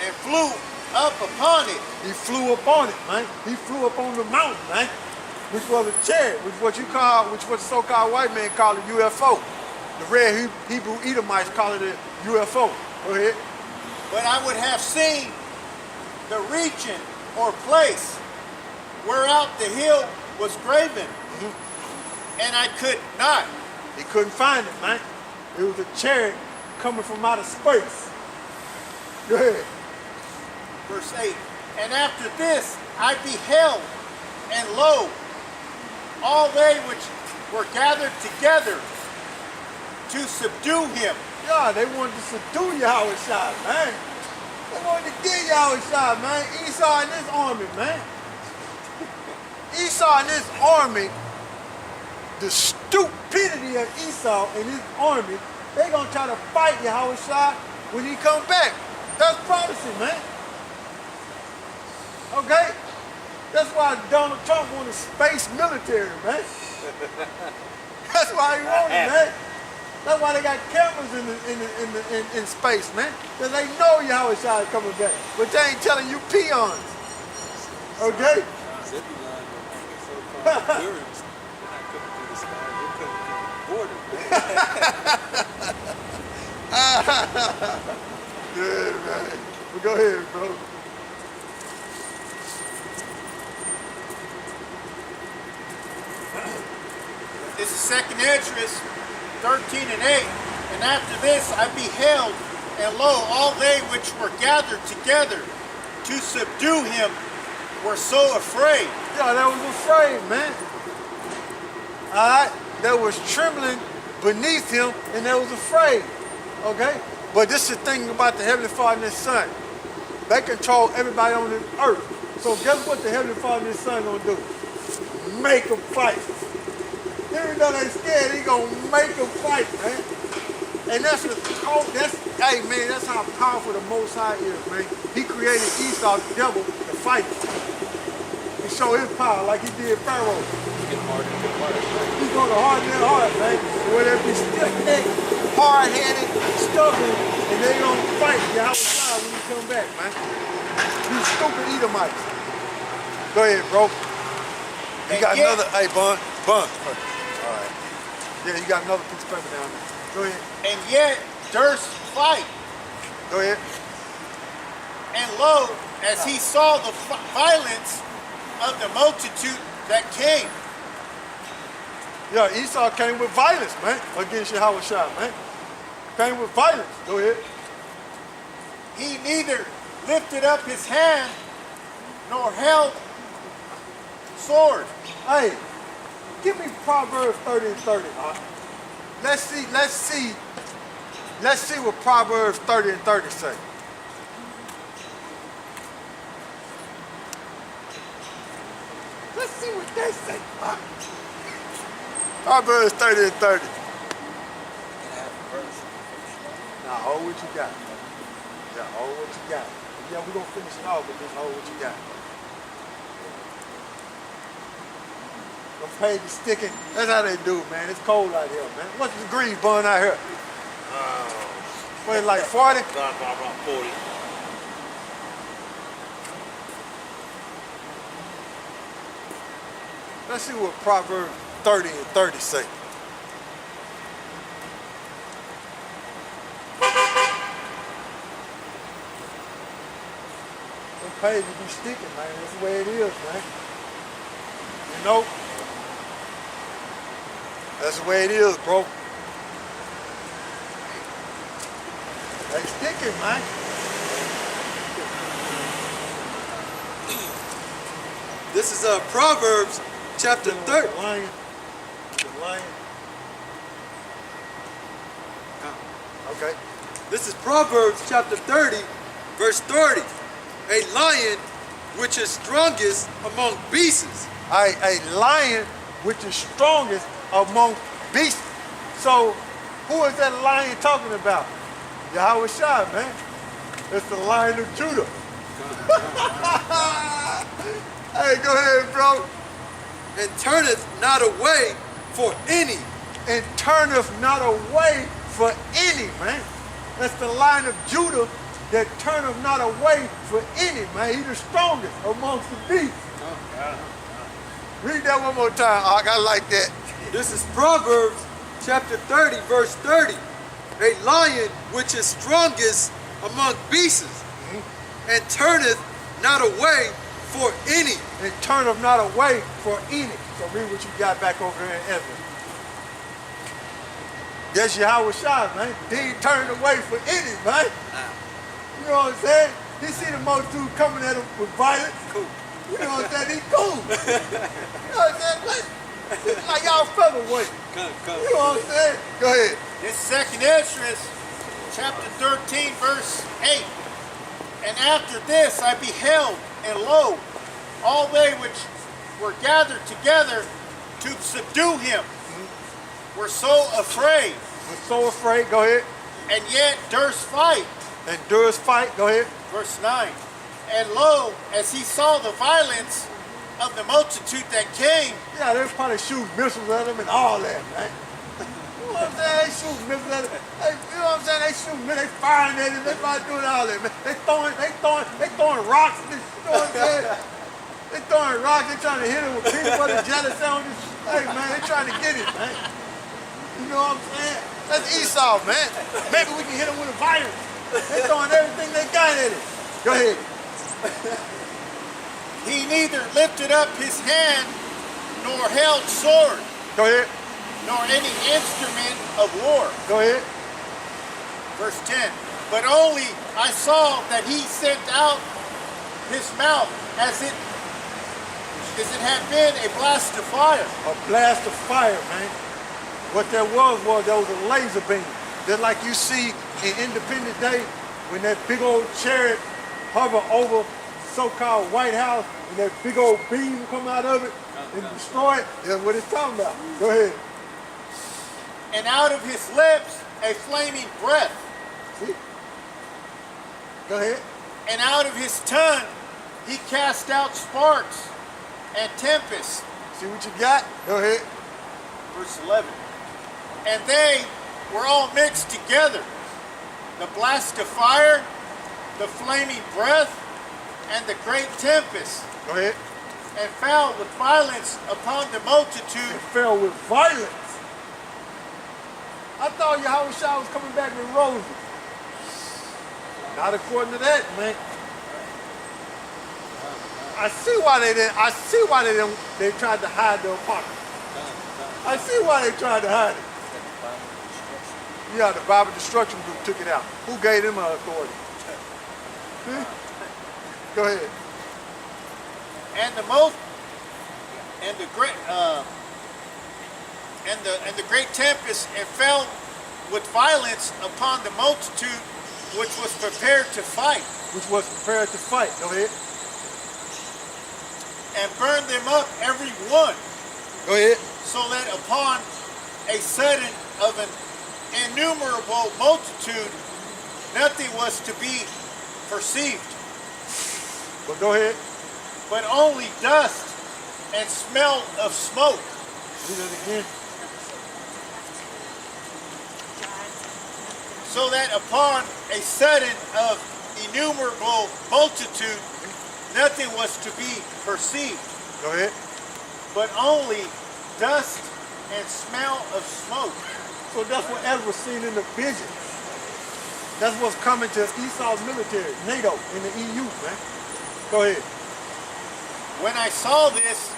and flew up upon it. He flew up on it, man. He flew up on the mountain, man. Which was a chariot, which what the so-called white man call a UFO. The red Hebrew Edomites call it a UFO. Go ahead. But I would have seen the region or place whereout the hill was graven, and I could not. He couldn't find it, man. It was a chariot coming from outer space. Go ahead. Verse 8. And after this I beheld, and lo, all they which were gathered together to subdue him. Yeah, they wanted to subdue YAHAWASHI, man. They wanted to get YAHAWASHI, man. Esau and his army, man. Esau and his army, the stupidity of Esau and his army, they gonna try to fight YAHAWASHI when he come back. That's prophecy, man. Okay? That's why Donald Trump wanted space military, man. That's why he wanted it, man. That's why they got cameras in space, man. Because they know YAHAWASHI is coming back. But they ain't telling you peons. Okay? Good, man. Well, go ahead, bro. This is 2nd Esdras 13 and 8. And after this I beheld, and lo, all they which were gathered together to subdue him were so afraid. Yeah, they was afraid, man. Alright? They was trembling beneath him and they was afraid. Okay? But this is the thing about the Heavenly Father and His Son. They control everybody on this earth. So guess what the Heavenly Father and His Son gonna do? Make them fight. Even though they scared, He gonna make them fight, man. And that's hey man, that's how powerful the Most High is, man. He created Esau, the devil, to fight him. He showed his power like he did Pharaoh. He's gonna harden their heart, man. Whether it be stiff-necked, hard-headed, stubborn, and they gonna fight YAHAWASHI when you come back, man. These stupid Edomites. Go ahead, bro. You got another, hey, Bun. All right. Yeah, you got another piece of paper down there. Go ahead. And yet durst fight. Go ahead. And lo, as he saw the violence of the multitude that came. Yeah, Esau came with violence, man, against YAHAWASHI, man. Came with violence. Go ahead. He neither lifted up his hand nor held sword. Hey, give me Proverbs 30 and 30. Let's see what Proverbs 30 and 30 say. Let's see what they say. Proverbs 30 and 30. Now hold what you got. Yeah, hold what you got. Yeah, we're gonna finish it off, but just hold what you got. Them pages sticking. That's how they do, man. It's cold out here, man. What's the degree bun out here? What, it's like 40? About 40. Let's see what Proverbs 30 and 30 say. Them pages be sticking, man. That's the way it is, man. You know? That's the way it is, bro. They sticking, man. This is Proverbs chapter 30. The lion. Okay. This is Proverbs chapter 30, verse 30. A lion which is strongest among beasts. A lion which is strongest among beasts. So, who is that lion talking about? YAHAWASHI, man. It's the Lion of Judah. Hey, go ahead, bro. And turneth not away for any. And turneth not away for any, man. That's the Lion of Judah that turneth not away for any, man. He the strongest amongst the beasts. Read that one more time, Ark. I like that. This is Proverbs chapter 30, verse 30. A lion which is strongest among beasts, and turneth not away for any. And turneth not away for any. So read what you got back over here in Esdras. That's YAHAWASHI, man. He ain't turned away for any, man. You know what I'm saying? He see the multitude coming at him with violence. Cool. You know what I'm saying? He cool. You know what I'm saying? It's like y'all featherweight. Come. You know what I'm saying? Go ahead. This second Esdras, chapter 13, verse 8. And after this I beheld, and lo, all they which were gathered together to subdue him were so afraid, We're so afraid. Go ahead. and yet durst fight. And durst fight. Go ahead. Verse 9. And lo, as he saw the violence of the multitude that came, Yeah, they probably shoot missiles at him and all that, man. You know what I'm saying? They shoot missiles at him. You know what I'm saying? They shooting, they firing at him. They probably doing all that, man. They throwing rocks. You know what I'm saying? They throwing rocks. They trying to hit him with peanut butter jelly sandwiches. Hey, man, they trying to get it, man. You know what I'm saying? That's Esau, man. Maybe we can hit him with a virus. They throwing everything they got at it. Go ahead. he neither lifted up his hand nor held sword, Go ahead. nor any instrument of war. Go ahead. Verse 10. But only I saw that he sent out his mouth as it had been a blast of fire. A blast of fire, man. What there was a laser beam. Just like you see in Independence Day when that big old chariot hover over so-called White House and that big old beam come out of it and destroy it. That's what it's talking about. Go ahead. And out of his lips a flaming breath, See? Go ahead. and out of his tongue he cast out sparks and tempests. See what you got? Go ahead. Verse 11. And they were all mixed together, the blast of fire, the flaming breath, and the great tempest, Go ahead. and fell with violence upon the multitude. It fell with violence. I thought YAHAWASHI was coming back with roses. Not according to that, man. I see why they tried to hide the apocrypha. I see why they tried to hide it. Yeah, the Bible destruction group took it out. Who gave them authority? Go ahead. And the great tempest, and fell with violence upon the multitude which was prepared to fight, Which was prepared to fight. Go ahead. and burned them up every one, Go ahead. so that upon a sudden of an innumerable multitude nothing was to be perceived, But go ahead. but only dust and smell of smoke. Do that again. So that upon a sudden of innumerable multitude nothing was to be perceived, Go ahead. but only dust and smell of smoke. So that's what Esdras seen in the vision. That's what's coming to Esau's military, NATO, and the EU, man. Go ahead. When I saw this,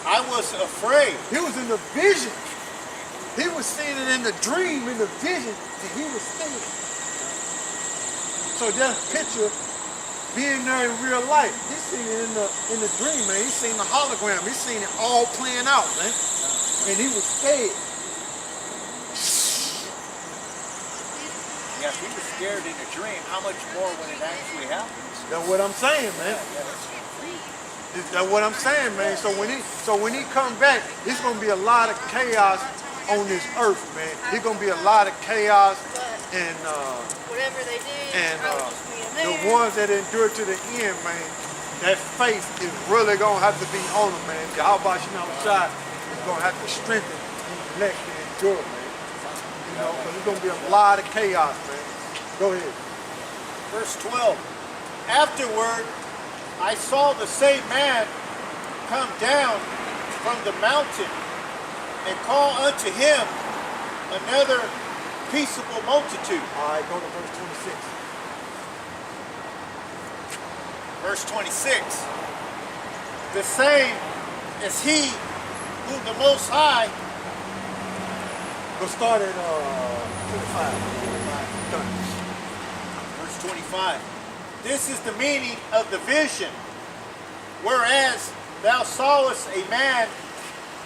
I was afraid. He was in the vision. He was seeing it in the dream, in the vision, and he was seeing it. So that picture being there in real life, he's seen it in the dream, man. He's seen the hologram. He's seen it all playing out, man. And he was scared. Yeah, if he was scared in a dream, how much more when it actually happens? That's what I'm saying, man. That's what I'm saying, man. So when he come back, it's gonna be a lot of chaos on this earth, man. There's gonna be a lot of chaos, and Whatever they did, and I was just being the there. ones that endure to the end, man. That faith is really gonna have to be on them, man. YAHAWASHI is gonna have to strengthen these elect to endure, man. You know, because there's gonna be a lot of chaos, man. Go ahead. Verse 12. Afterward, I saw the same man come down from the mountain and call unto him another peaceable multitude. All right, go to verse 26. Verse 26. The same is he whom the Most High. Go start at 25. Done. Verse 25. This is the meaning of the vision. Whereas thou sawest a man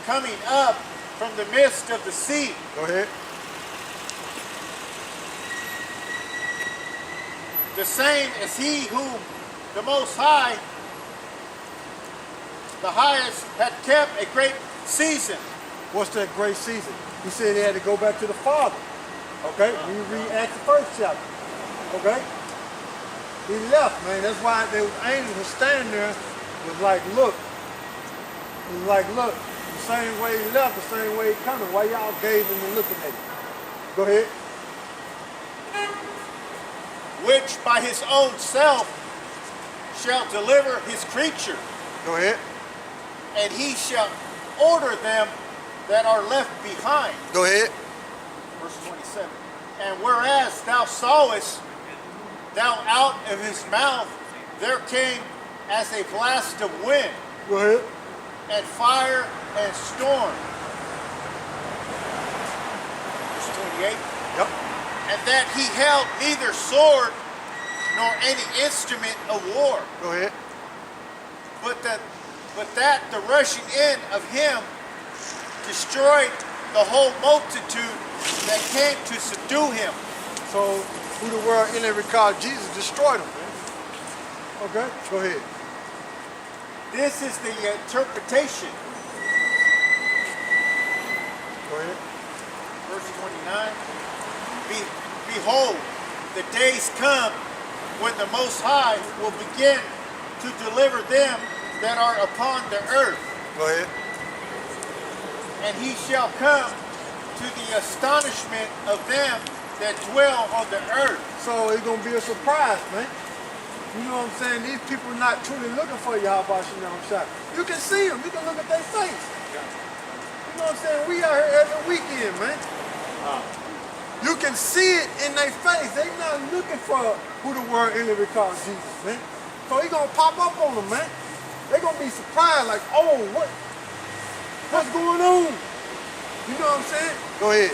coming up from the midst of the sea. Go ahead. The same is he whom the Most High, the highest, had kept a great season. What's that great season? He said he had to go back to the Father. Okay? When you read Acts the first chapter. Okay? He left, man. That's why the angels were standing there. Was like, look. It was like, look. The same way he left, the same way he coming. Why y'all gave him and looking at him? Go ahead. Which by his own self shall deliver his creature, Go ahead. and he shall order them that are left behind. Go ahead. Verse 27. And whereas thou sawest, thou out of his mouth there came as a blast of wind, Go ahead. and fire and storm. Verse 28. Yep. And that he held neither sword nor any instrument of war, Go ahead. but that the rushing in of him destroyed the whole multitude that came to subdue him. So, who the world in every called Jesus destroyed him, man. Okay, go ahead. This is the interpretation. Go ahead. Verse 29. Behold, the days come when the Most High will begin to deliver them that are upon the earth. Go ahead. And he shall come to the astonishment of them that dwell on the earth. So it's gonna be a surprise, man. You know what I'm saying? These people are not truly looking for YAHAWASHI. You can see them. You can look at their face. You know what I'm saying? We out here every weekend, man. You can see it in their face. They not looking for who the world really calls Jesus, man. So he gonna pop up on them, man. They gonna be surprised, like, oh, what's going on? You know what I'm saying? Go ahead.